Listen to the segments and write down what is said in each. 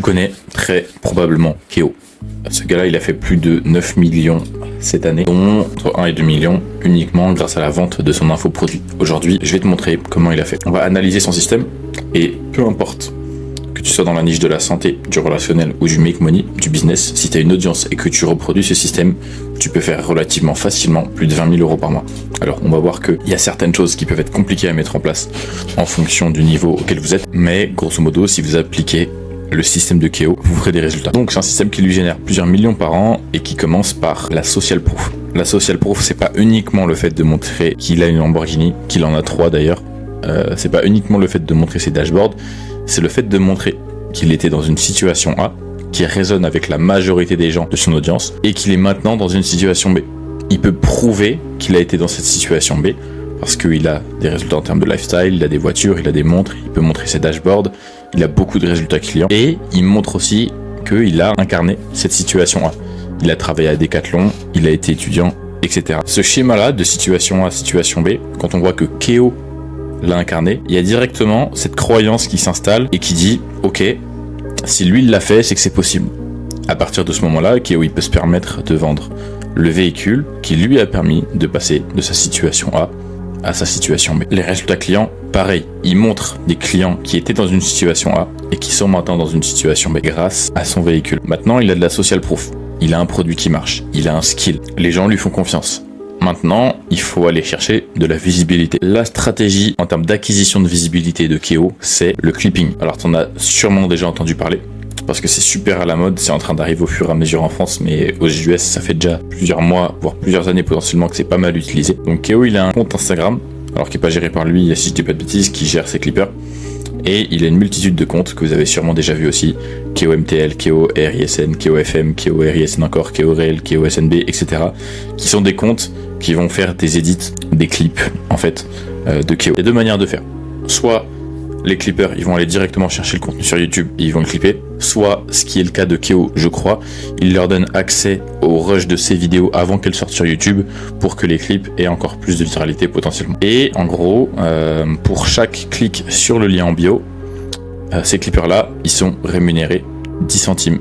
connais très probablement Keo. Ce gars-là, il a fait plus de 9 millions cette année, dont entre 1 et 2 millions uniquement grâce à la vente de son infoproduit. Aujourd'hui, je vais te montrer comment il a fait. On va analyser son système et peu importe que tu sois dans la niche de la santé, du relationnel ou du make money, du business, si tu as une audience et que tu reproduis ce système, tu peux faire relativement facilement plus de 20 000 euros par mois. Alors, on va voir qu'il y a certaines choses qui peuvent être compliquées à mettre en place en fonction du niveau auquel vous êtes, mais grosso modo, si vous appliquez le système de Keo, vous ferez des résultats. Donc c'est un système qui lui génère plusieurs millions par an et qui commence par la social proof. La social proof, c'est pas uniquement le fait de montrer qu'il a une Lamborghini, qu'il en a 3 d'ailleurs. C'est pas uniquement le fait de montrer ses dashboards, c'est le fait de montrer qu'il était dans une situation A, qui résonne avec la majorité des gens de son audience, et qu'il est maintenant dans une situation B. Il peut prouver qu'il a été dans cette situation B, parce qu'il a des résultats en termes de lifestyle, il a des voitures, il a des montres, il peut montrer ses dashboards, il a beaucoup de résultats clients, et il montre aussi qu'il a incarné cette situation A. Il a travaillé à Decathlon, il a été étudiant, etc. Ce schéma-là de situation A, situation B, quand on voit que Keo l'a incarné, il y a directement cette croyance qui s'installe et qui dit « Ok, si lui il l'a fait, c'est que c'est possible ». À partir de ce moment-là, Keo il peut se permettre de vendre le véhicule qui lui a permis de passer de sa situation A à sa situation B. Les résultats clients, pareil, il montre des clients qui étaient dans une situation A et qui sont maintenant dans une situation B grâce à son véhicule. Maintenant, il a de la social proof. Il a un produit qui marche. Il a un skill. Les gens lui font confiance. Maintenant, il faut aller chercher de la visibilité. La stratégie en termes d'acquisition de visibilité de Keo, c'est le clipping. Alors, tu en as sûrement déjà entendu parler, parce que c'est super à la mode, c'est en train d'arriver au fur et à mesure en France, mais aux US, ça fait déjà plusieurs mois, voire plusieurs années potentiellement que c'est pas mal utilisé. Donc Keo, il a un compte Instagram, alors qui n'est pas géré par lui, si je dis pas de bêtises, qui gère ses clippers. Et il a une multitude de comptes que vous avez sûrement déjà vu aussi. Keo MTL, Keo RISN, Keo FM, Keo RISN encore, Keo Réel, Keo SNB, etc. Qui sont des comptes qui vont faire des edits, des clips, en fait, de Keo. Il y a deux manières de faire. Soit les clippers, ils vont aller directement chercher le contenu sur YouTube et ils vont le clipper. Soit, ce qui est le cas de Keo, je crois, il leur donne accès au rush de ces vidéos avant qu'elles sortent sur YouTube pour que les clips aient encore plus de viralité potentiellement. Et en gros, pour chaque clic sur le lien en bio, ces clippers-là, ils sont rémunérés 10 centimes.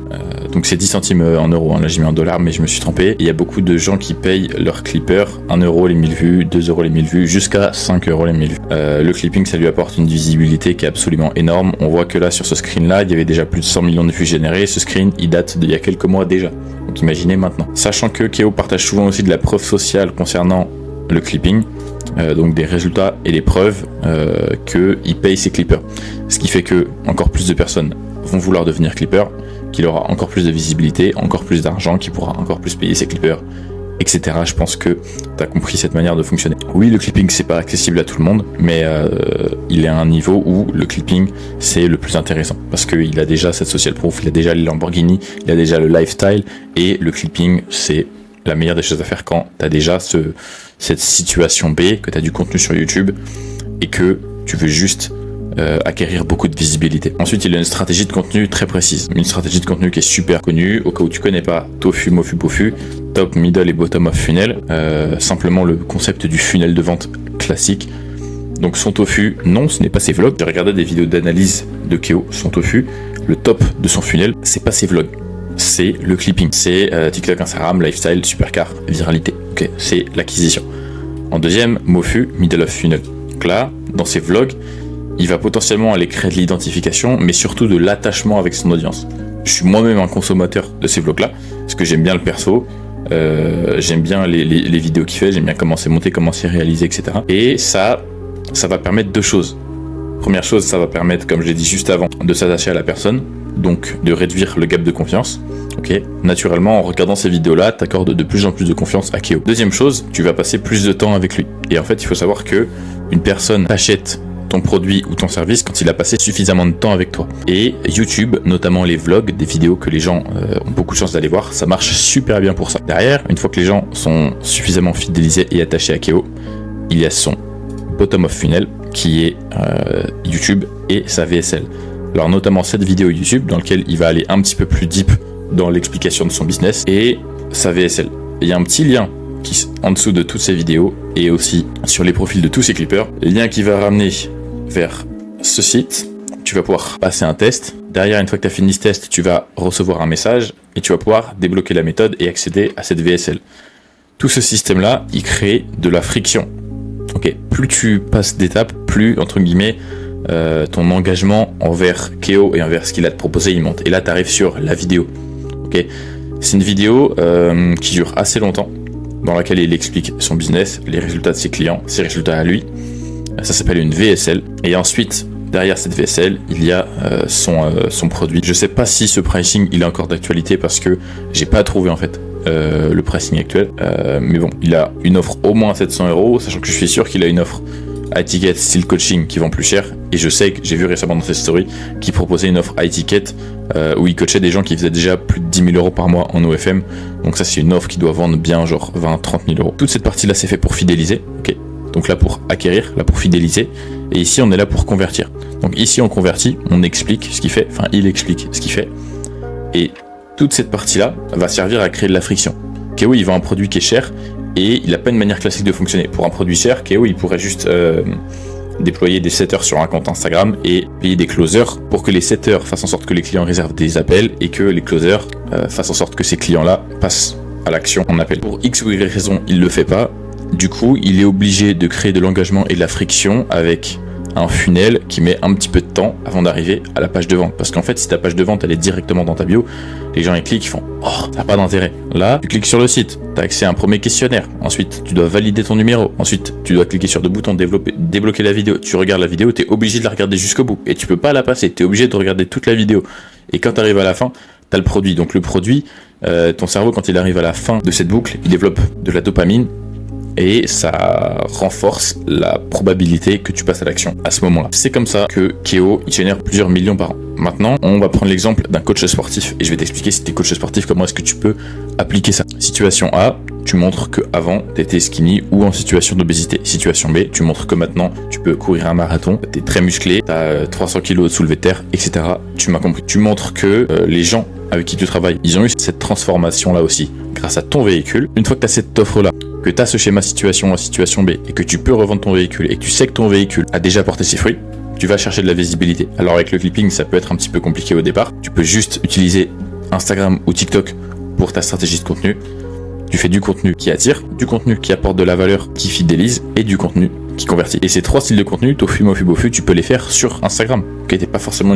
Donc c'est 10 centimes en euros, hein. Là j'ai mis en dollars mais je me suis trompé. Il y a beaucoup de gens qui payent leurs clippers 1 euro les 1000 vues, 2 euros les 1000 vues, jusqu'à 5 euros les 1000 vues. Le clipping, ça lui apporte une visibilité qui est absolument énorme. On voit que là sur ce screen là, il y avait déjà plus de 100 millions de vues générées. Ce screen, il date d'il y a quelques mois déjà. Donc imaginez maintenant. Sachant que Keo partage souvent aussi de la preuve sociale concernant le clipping, donc des résultats et des preuves qu'il paye ses clippers. Ce qui fait que encore plus de personnes vont vouloir devenir clipper, qu'il aura encore plus de visibilité, encore plus d'argent, qu'il pourra encore plus payer ses clippers, etc. Je pense que tu as compris cette manière de fonctionner. Oui, le clipping, c'est pas accessible à tout le monde, mais il est à un niveau où le clipping, c'est le plus intéressant. Parce qu'il a déjà cette social proof, il a déjà les Lamborghini, il a déjà le lifestyle, et le clipping, c'est la meilleure des choses à faire quand tu as déjà cette situation B, que tu as du contenu sur YouTube, et que tu veux juste acquérir beaucoup de visibilité. Ensuite, il a une stratégie de contenu très précise. Une stratégie de contenu qui est super connue. Au cas où tu connais pas, TOFU, MOFU, POFU, Top, Middle et Bottom of Funnel. Simplement le concept du funnel de vente classique. Donc son TOFU, non, ce n'est pas ses vlogs. J'ai regardé des vidéos d'analyse de Keo. Son TOFU, le top de son funnel, c'est pas ses vlogs. C'est le clipping. C'est TikTok, Instagram, lifestyle, supercar, viralité. Ok, c'est l'acquisition. En deuxième, MOFU, Middle of Funnel. Donc là, dans ses vlogs, il va potentiellement aller créer de l'identification, mais surtout de l'attachement avec son audience. Je suis moi-même un consommateur de ces vlogs-là, parce que j'aime bien le perso, j'aime bien les vidéos qu'il fait, j'aime bien comment c'est monté, comment c'est réalisé, etc. Et ça va permettre deux choses. Première chose, ça va permettre, comme je l'ai dit juste avant, de s'attacher à la personne, donc de réduire le gap de confiance. Ok, naturellement, en regardant ces vidéos-là, tu accordes de plus en plus de confiance à Keo. Deuxième chose, tu vas passer plus de temps avec lui. Et en fait, il faut savoir que une personne t'achète ton produit ou ton service quand il a passé suffisamment de temps avec toi. Et YouTube, notamment les vlogs, des vidéos que les gens ont beaucoup de chance d'aller voir, ça marche super bien pour ça. Derrière, une fois que les gens sont suffisamment fidélisés et attachés à Keo, il y a son bottom of funnel qui est YouTube et sa VSL. Alors notamment cette vidéo YouTube dans laquelle il va aller un petit peu plus deep dans l'explication de son business et sa VSL. Il y a un petit lien en dessous de toutes ces vidéos et aussi sur les profils de tous ces clippers, lien qui va ramener vers ce site. Tu vas pouvoir passer un test Derrière, une fois que tu as fait une liste test, tu vas recevoir un message et tu vas pouvoir débloquer la méthode et accéder à cette VSL. Tout ce système-là, il crée de la friction. Ok, plus tu passes d'étapes, plus, entre guillemets, ton engagement envers Keo et envers ce qu'il a te proposé, il monte. Et là, tu arrives sur la vidéo. Ok, c'est une vidéo qui dure assez longtemps, dans laquelle il explique son business, les résultats de ses clients, ses résultats à lui. Ça s'appelle une VSL. Et ensuite, derrière cette VSL, il y a son produit. Je sais pas si ce pricing il est encore d'actualité parce que j'ai pas trouvé en fait le pricing actuel. Mais bon, il a une offre au moins 700 €, sachant que je suis sûr qu'il a une offre high ticket style coaching qui vend plus cher. Et je sais que j'ai vu récemment dans ses stories qu'il proposait une offre high ticket où il coachait des gens qui faisaient déjà plus de 10 000 € par mois en OFM. Donc ça c'est une offre qui doit vendre bien genre 20-30 000 €. Toute cette partie là c'est fait pour fidéliser. Ok. Donc là pour acquérir, là pour fidéliser. Et ici on est là pour convertir. Donc ici on convertit, on explique ce qu'il fait. Enfin il explique ce qu'il fait. Et toute cette partie là va servir à créer de la friction. Keo il vend un produit qui est cher. Et il n'a pas une manière classique de fonctionner. Pour un produit cher, Keo, il pourrait juste déployer des setters sur un compte Instagram et payer des closers pour que les setters fassent en sorte que les clients réservent des appels et que les closers fassent en sorte que ces clients-là passent à l'action en appel. Pour X ou Y raison, il ne le fait pas. Du coup, il est obligé de créer de l'engagement et de la friction avec un funnel qui met un petit peu de temps avant d'arriver à la page de vente. Parce qu'en fait, si ta page de vente elle est directement dans ta bio, les gens ils cliquent, ils font « Oh, ça n'a pas d'intérêt ». Là, tu cliques sur le site, tu as accès à un premier questionnaire. Ensuite, tu dois valider ton numéro. Ensuite, tu dois cliquer sur deux boutons, débloquer la vidéo. Tu regardes la vidéo, tu es obligé de la regarder jusqu'au bout. Et tu peux pas la passer, tu es obligé de regarder toute la vidéo. Et quand tu arrives à la fin, tu as le produit. Donc le produit, ton cerveau, quand il arrive à la fin de cette boucle, il développe de la dopamine. Et ça renforce la probabilité que tu passes à l'action à ce moment-là. C'est comme ça que Keo il génère plusieurs millions par an. Maintenant, on va prendre l'exemple d'un coach sportif et je vais t'expliquer si tu es coach sportif, comment est-ce que tu peux appliquer ça. Situation A, tu montres que avant tu étais skinny ou en situation d'obésité. Situation B, tu montres que maintenant tu peux courir un marathon, tu es très musclé, tu as 300 kg de soulevé de terre, etc. Tu m'as compris. Tu montres que les gens avec qui tu travailles, ils ont eu cette transformation-là aussi grâce à ton véhicule. Une fois que tu as cette offre-là, que tu as ce schéma situation A, situation B, et que tu peux revendre ton véhicule, et que tu sais que ton véhicule a déjà porté ses fruits, tu vas chercher de la visibilité. Alors avec le clipping, ça peut être un petit peu compliqué au départ. Tu peux juste utiliser Instagram ou TikTok pour ta stratégie de contenu. Tu fais du contenu qui attire, du contenu qui apporte de la valeur, qui fidélise, et du contenu qui convertit. Et ces trois styles de contenu, tofu, mofu, bofu, tu peux les faire sur Instagram. Tu n'es pas forcément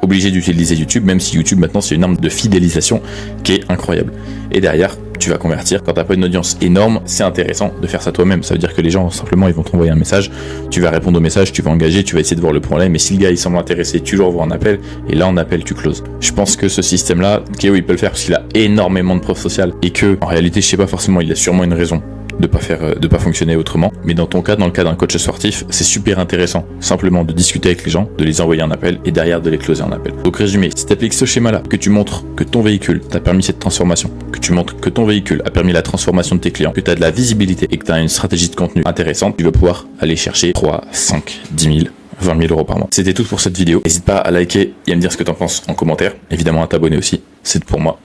obligé d'utiliser YouTube, même si YouTube maintenant c'est une arme de fidélisation qui est incroyable. Et derrière, tu vas convertir. Quand t'as pas une audience énorme, c'est intéressant de faire ça toi-même. Ça veut dire que les gens, simplement, ils vont t'envoyer un message, tu vas répondre au message, tu vas engager, tu vas essayer de voir le problème, et si le gars il semble intéressé, tu lui envoies un appel, et là en appel, tu closes. Je pense que ce système-là, Keo il peut le faire parce qu'il a énormément de preuves sociales, et que, en réalité, je sais pas forcément, il a sûrement une raison de pas fonctionner autrement. Mais dans ton cas, dans le cas d'un coach sportif, c'est super intéressant simplement de discuter avec les gens, de les envoyer un appel et derrière de les closer en appel. Donc résumé, si tu appliques ce schéma-là, que tu montres que ton véhicule t'a permis cette transformation, que tu montres que ton véhicule a permis la transformation de tes clients, que tu as de la visibilité et que tu as une stratégie de contenu intéressante, tu vas pouvoir aller chercher 3, 5, 10 000, 20 000 € par mois. C'était tout pour cette vidéo. N'hésite pas à liker et à me dire ce que tu en penses en commentaire. Évidemment à t'abonner aussi, c'est pour moi.